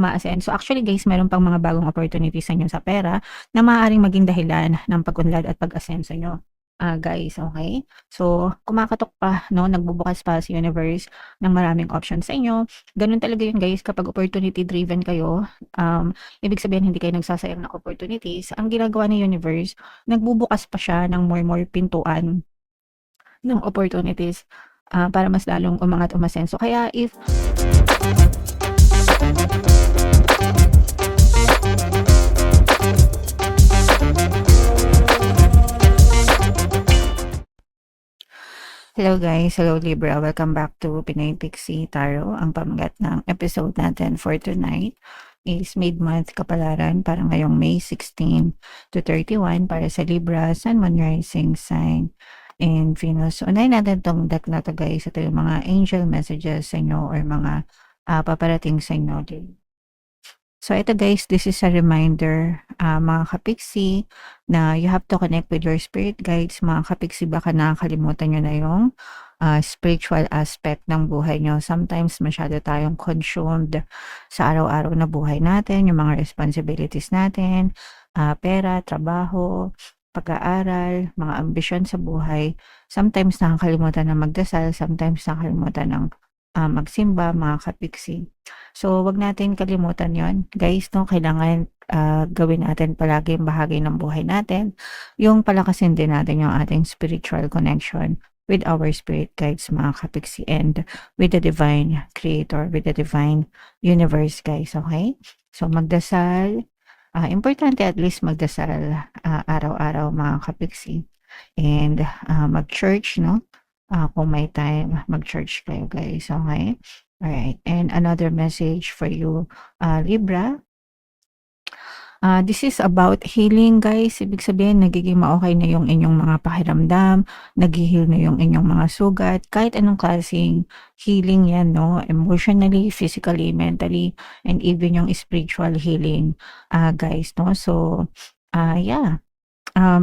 umaasenso. Actually guys, meron pang mga bagong opportunities sa inyo sa pera na maaaring maging dahilan ng pag-unlad at pag-asenso nyo. Guys, okay? So, kumakatok pa, no? Nagbubukas pa si universe ng maraming options sa inyo. Ganun talaga yun guys, kapag opportunity driven kayo, ibig sabihin hindi kayo nagsasayang ng opportunities. Ang ginagawa ni universe, nagbubukas pa siya ng more pintuan ng opportunities para mas lalong umangat, umasenso. Kaya if hello guys, hello Libra, welcome back to Pinoy Pixie Tarot. Ang pamagat ng episode natin for tonight is mid-month kapalaran para ngayong May 16 to 31 para sa Libra, Sun, Moon, Rising Sign, and Venus. Unahin natin tong deck na to guys. Ito yung mga angel messages sa inyo or mga paparating sa inyo. So ito guys, this is a reminder mga kapiksi na you have to connect with your spirit guides. Mga kapiksi, baka nakakalimutan nyo na yung spiritual aspect ng buhay nyo. Sometimes masyado tayong consumed sa araw-araw na buhay natin, yung mga responsibilities natin, pera, trabaho, pag-aaral, mga ambisyon sa buhay. Sometimes nakakalimutan na magdasal, sometimes nakakalimutan ng magsimba, mga kapiksi. So, wag natin kalimutan yon guys, no? Kailangan gawin natin palagi yung bahagi ng buhay natin. Yung palakasin din natin yung ating spiritual connection with our spirit guides, mga kapiksi, and with the divine creator, with the divine universe, guys, okay? So, magdasal. Importante at least magdasal araw-araw, mga kapiksi. And mag-church, no? Kung may time, mag-church kayo, guys, okay? Alright, and another message for you, Libra. This is about healing, guys. Ibig sabihin, nagiging ma-okay na yung inyong mga pakiramdam, nag-heal na yung inyong mga sugat, kahit anong klaseng healing yan, no? Emotionally, physically, mentally, and even yung spiritual healing, guys, no? So, yeah.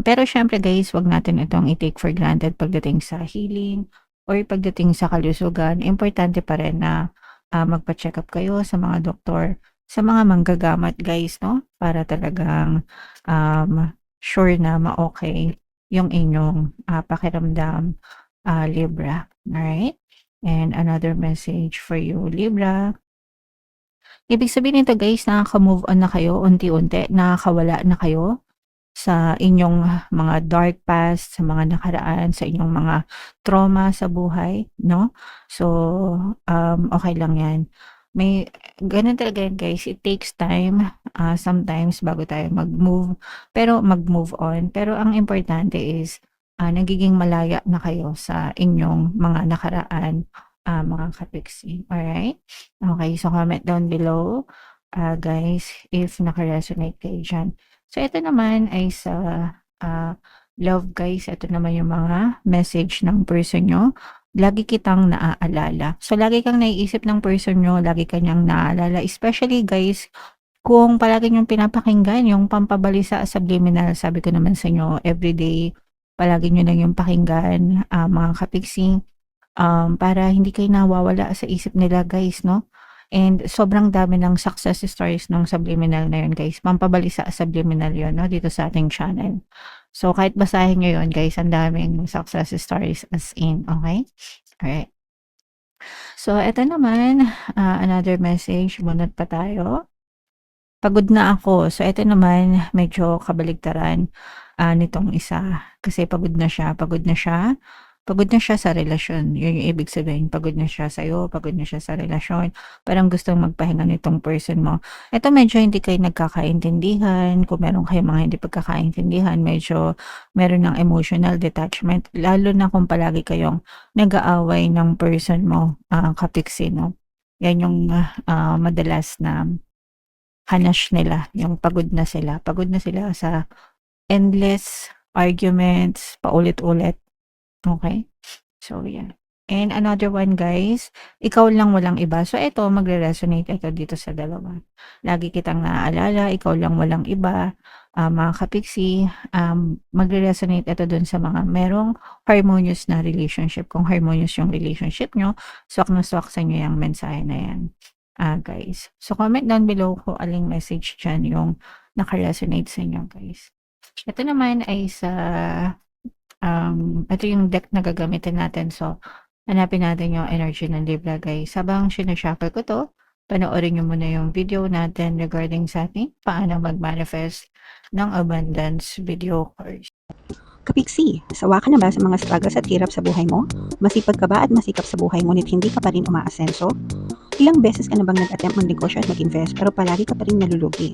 Pero syempre guys, wag natin itong i-take for granted pagdating sa healing or pagdating sa kalusugan. Importante pa rin na magpa-check up kayo sa mga doktor, sa mga manggagamat guys, no? Para talagang sure na ma-okay yung inyong pakiramdam, Libra. Alright? And another message for you, Libra. Ibig sabihin nito guys, nakaka-move on na kayo unti-unti, nakakawala na kayo sa inyong mga dark past, sa mga nakaraan, sa inyong mga trauma sa buhay, no? So, okay lang yan. May ganun talaga yan guys, it takes time sometimes bago tayo mag-move, pero mag-move on. Pero ang importante is nagiging malaya na kayo sa inyong mga nakaraan, mga kapiksi. Alright? Okay, so comment down below, guys, if naka-resonate kayo dyan. So, ito naman ay sa love guys. Ito naman yung mga message ng person nyo. Lagi kitang naaalala. So, lagi kang naiisip ng person nyo, lagi kanyang naaalala. Especially guys, kung palagi nyong pinapakinggan yung pampabalisa subliminal, sabi ko naman sa inyo, everyday, palagi nyo lang yung pakinggan, mga kapiksi, para hindi kayo nawawala sa isip nila guys, no? And sobrang dami ng success stories ng subliminal na yun guys. Pampabalisa subliminal yun, no? Dito sa ating channel. So, kahit basahin nyo yun guys, ang daming success stories as in, okay? Alright. So, eto naman, another message. Munod pa tayo. Pagod na ako. So, eto naman, medyo kabaligtaran nitong isa. Kasi pagod na siya. Pagod na siya sa relasyon. Yun yung ibig sabihin. Pagod na siya sa'yo, pagod na siya sa relasyon. Parang gustong magpahinga nitong person mo. Ito medyo hindi kayo nagkakaintindihan. Kung meron kayong mga hindi pagkakaintindihan, medyo meron ng emotional detachment. Lalo na kung palagi kayong nag-aaway ng person mo, kapiksi, no? Yan yung madalas na hanash nila. Yung pagod na sila. Pagod na sila sa endless arguments, paulit-ulit. Okay? So, yan. And another one guys, ikaw lang walang iba. So, ito magre-resonate ito dito sa dalawa. Lagi kitang naaalala, ikaw lang walang iba. Mga kapiksi, magre-resonate ito dun sa mga merong harmonious na relationship. Kung harmonious yung relationship nyo, swak na swak sa inyo yung mensahe na yan. guys. So, comment down below kung aling message dyan yung naka-resonate sa inyo, guys. Ito naman ay sa, ito yung deck na gagamitin natin. So, hanapin natin yung energy ng Libra, guys. Habang sinashuffle ko to, panoorin nyo muna yung video natin regarding sa ating paano mag-manifest ng abundance video course. Kapiksi, sawa ka na ba sa mga struggles at hirap sa buhay mo? Masipag ka ba at masikap sa buhay ngunit hindi ka pa rin umaasenso? Ilang beses ka na bang nag-attempt magnegosyo at mag-invest pero palagi ka pa rin nalulugi?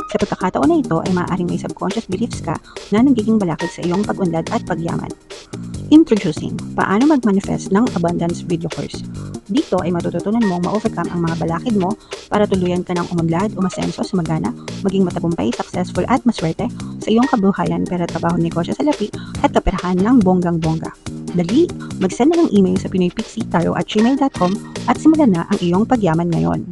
Sa pagkakataon na ito ay maaaring may subconscious beliefs ka na nagiging balakid sa iyong pag-unlad at pagyaman. Introducing, paano mag-manifest ng abundance video course. Dito ay matututunan mong ma-overcome ang mga balakid mo para tuluyan ka ng umunlad, umasenso, sumagana, maging matagumpay, successful at maswerte sa iyong kabuhayan, pera, trabaho, negosyo sa lapi at kaperahan ng bonggang-bongga. Dali, mag-send na ng email sa pinoypixie@gmail.com at simulan na ang iyong pagyaman ngayon.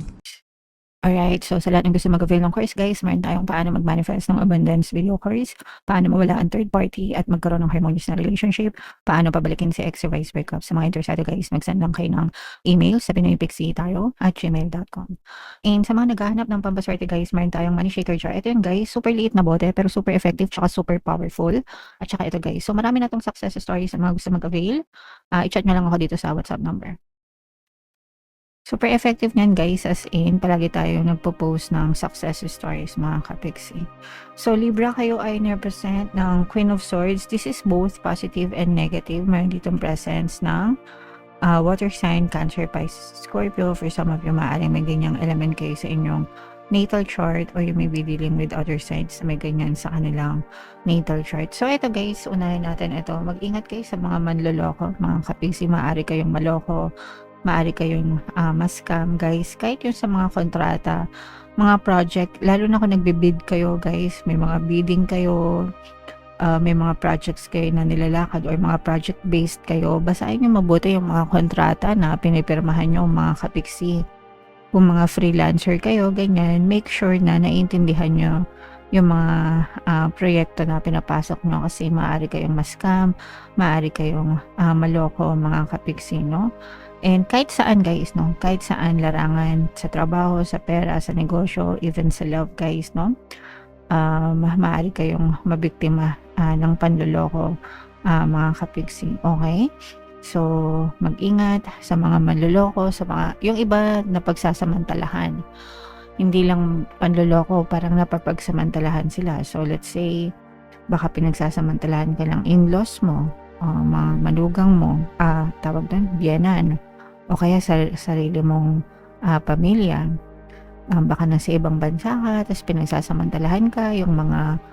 Alright, so sa lahat ng gusto mag-avail ng course, guys, meron tayong paano mag-manifest ng abundance video course, paano mawala ang third party at magkaroon ng harmonious na relationship, paano pabalikin si ex or vice breakup. Sa mga interesado, guys, mag-send lang kayo ng email sa pinoypixie@gmail.com. And sa mga naghahanap ng pampaswerte, guys, meron tayong money shaker jar. Ito yun, guys, super liit na bote pero super effective tsaka super powerful. At tsaka ito, guys, so marami na tong success stories sa mga gusto mag-avail. I-chat nyo lang ako dito sa WhatsApp number. Super effective niyan, guys, as in palagi tayo nagpo-post ng success stories, mga kapiksi. So Libra, kayo ay represent ng Queen of Swords. This is both positive and negative. Meron ditong presence ng water sign, Cancer, Pisces, Scorpio. For some of you, maaaring may ganyang element kayo sa inyong natal chart, or you may be dealing with other signs na may ganyan sa kanilang natal chart. So ito, guys, unahin natin ito. Mag-ingat kayo sa mga manloloko, mga kapiksi. Maaari kayong maloko, maaari kayong ma-scam, guys. Kahit yung sa mga kontrata, mga project, lalo na kung nagbe-bid kayo, guys, may mga bidding kayo, may mga projects kayo na nilalakad or mga project-based kayo, basahin nyo mabuti yung mga kontrata na pinipirmahan nyo, mga kapiksi. Kung mga freelancer kayo, ganyan, make sure na naiintindihan nyo yung mga proyekto na pinapasok nyo, kasi maaari kayong ma-scam, maaari kayong maloko, mga kapiksi, no? And kahit saan, guys, no? Kahit saan, larangan, sa trabaho, sa pera, sa negosyo, even sa love, guys, no? Maaari kayong mabiktima ng panloloko, mga kapiksi. Okay? So, mag-ingat sa mga manloloko, sa mga, yung iba na pagsasamantalahan. Hindi lang panloloko, parang napapagsamantalahan sila. So, let's say, baka pinagsasamantalahan ka ng in-laws mo, mga manugang mo, tawag doon, biyenan, o kaya sa sarili mong pamilya. Baka nasa ibang bansa ka, tapos pinagsasamantalahan ka, yung mga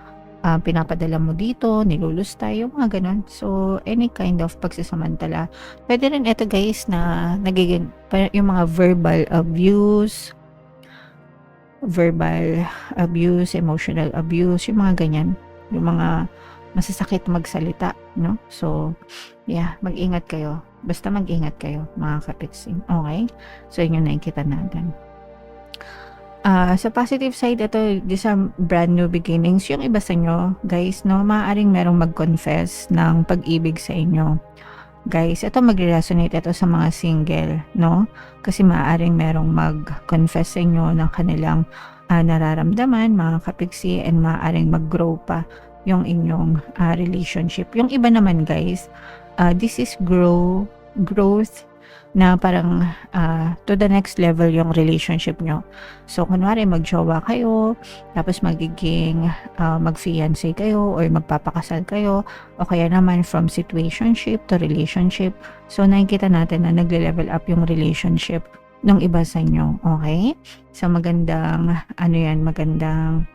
pinapadala mo dito, nilulusta, yung mga ganun. So, any kind of pagsasamantala. Pwede rin ito, guys, na nagiging, yung mga verbal abuse, emotional abuse, yung mga ganyan. Yung mga masasakit magsalita, no? So, yeah, mag-ingat kayo. Basta mag-ingat kayo, mga kapiksi. Okay? So, yun yung nakikita natin. Sa positive side, ito, these are brand new beginnings. Yung iba sa inyo, guys, no, maaaring merong mag-confess ng pag-ibig sa inyo. Guys, ito mag-resonate ito sa mga single, no? Kasi maaaring merong mag-confess sa inyo ng kanilang nararamdaman, mga kapiksi, and maaaring mag-grow pa yung inyong relationship. Yung iba naman, guys, this is growth na parang to the next level yung relationship nyo. So, kunwari mag-jowa kayo, tapos magiging mag-fiancé kayo or magpapakasal kayo, o kaya naman from situationship to relationship. So, nakikita natin na nagle-level up yung relationship ng iba sa inyo. Okay? So, magandang, magandang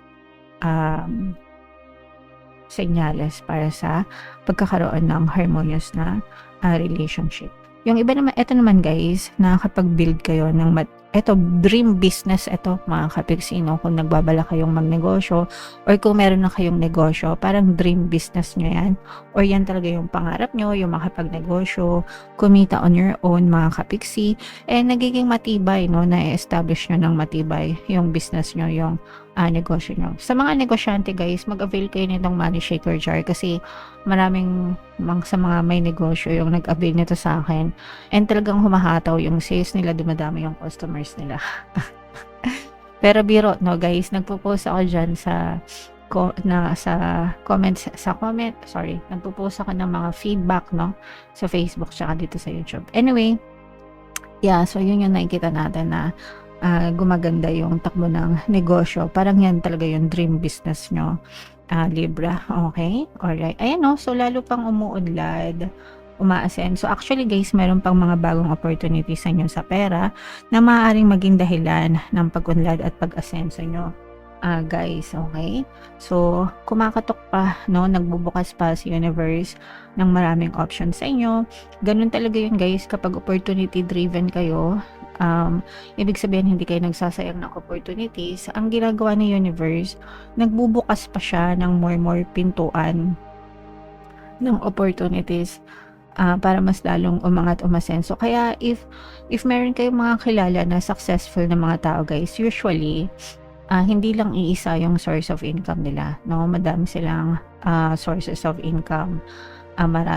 senyales para sa pagkakaroon ng harmonious na relationship. Yung iba naman, eto naman, guys, nakakapag-build kayo ng eto, dream business, eto, mga kapiksino, kung nagbabala kayong magnegosyo or kung meron na kayong negosyo, parang dream business nyo yan, or yan talaga yung pangarap nyo, yung makapag-negosyo, kumita on your own, mga kapiksi, and nagiging matibay, no, na-establish nyo ng matibay yung business nyo, yung negosyo nyo. Sa mga negosyante, guys, mag-avail kayo nitong money shaker jar, kasi maraming sa mga may negosyo yung nag-avail nito sa akin, and talagang humahataw yung sales nila, dumadami yung customer customers nila. Pero biro, no guys, nagpo-post ako dyan sa nagpo-post ako ng mga feedback, no, sa Facebook tsaka dito sa YouTube. Anyway, yeah, so yun yung nakikita natin na gumaganda yung takbo ng negosyo. Parang yan talaga yung dream business nyo, Libra. Okay? Alright. Ayan, no, so lalo pang umuunlad, umaasenso. So actually guys, meron pang mga bagong opportunities sa inyo sa pera na maaaring maging dahilan ng pag-unlad at pag-asenso nyo. Guys, okay? So, kumakatok pa, no? Nagbubukas pa si universe ng maraming options sa inyo. Ganun talaga yun, guys, kapag opportunity driven kayo. Ibig sabihin, hindi kayo nagsasayang ng opportunities. Ang ginagawa ni universe, nagbubukas pa siya ng more pintuan ng opportunities para mas lalong umangat, umasenso. Kaya if meron kayong mga kilala na successful na mga tao, guys, usually hindi lang iisa yung source of income nila, no? Madami silang sources of income.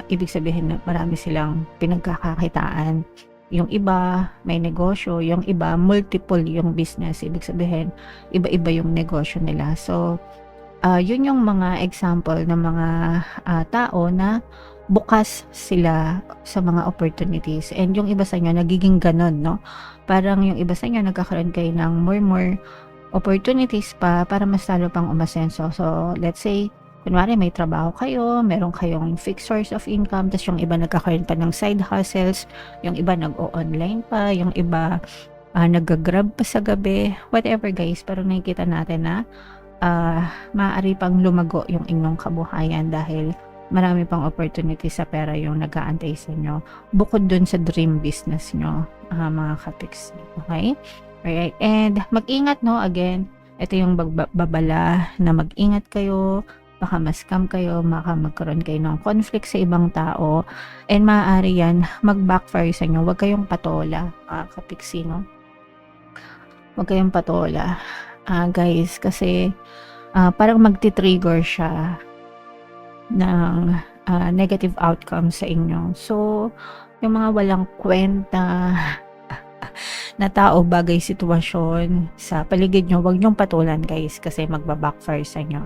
Ibig sabihin na marami silang pinagkakakitaan. Yung iba may negosyo, yung iba multiple yung business. Ibig sabihin iba-iba yung negosyo nila. So yun yung mga example ng mga tao na bukas sila sa mga opportunities. And yung iba sa inyo nagiging ganon, no? Parang yung iba sa inyo nagkakaroon kayo ng more opportunities pa para mas lalo pang umasenso. So, let's say, kunwari may trabaho kayo, meron kayong fixed source of income, tapos yung iba nagkakaroon pa ng side hustles, yung iba nag-o-online pa, yung iba nag-grab pa sa gabi, whatever guys, pero nakikita natin na maaari pang lumago yung inyong kabuhayan dahil marami pang opportunities sa pera yung nag-aantay sa inyo, bukod dun sa dream business nyo, mga kapiksi. Okay? Alright, and mag-ingat, no, again, ito yung babala na mag-ingat kayo, baka ma-scam kayo, baka magkaroon kayo ng conflict sa ibang tao, and maaari yan mag-backfire sa inyo. Huwag kayong patola, kapiksi, no? Huwag kayong patola, guys, kasi parang magti-trigger siya ng negative outcome sa inyo. So, yung mga walang kwenta na tao, bagay, sitwasyon sa paligid nyo, huwag nyong patulan guys kasi magbabackfire sa inyo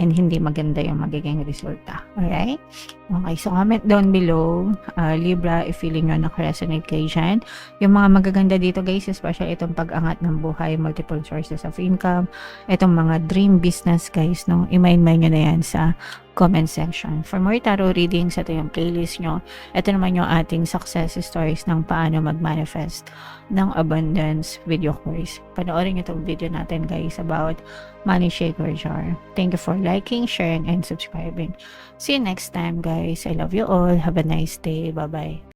and hindi maganda yung magiging resulta. Alright? Okay, so comment down below, Libra, if feeling nyo nakaresonate kayo dyan. Yung mga magaganda dito guys, especially itong pag-angat ng buhay, multiple sources of income, itong mga dream business guys, no? I-mind nyo na yan sa comment section. For more tarot readings, ito yung playlist nyo. Ito naman yung ating success stories ng paano mag-manifest ng abundance video course. Panoorin nyo itong video natin guys about money shaker jar. Thank you for liking, sharing, and subscribing. See you next time guys. I love you all. Have a nice day. Bye-bye.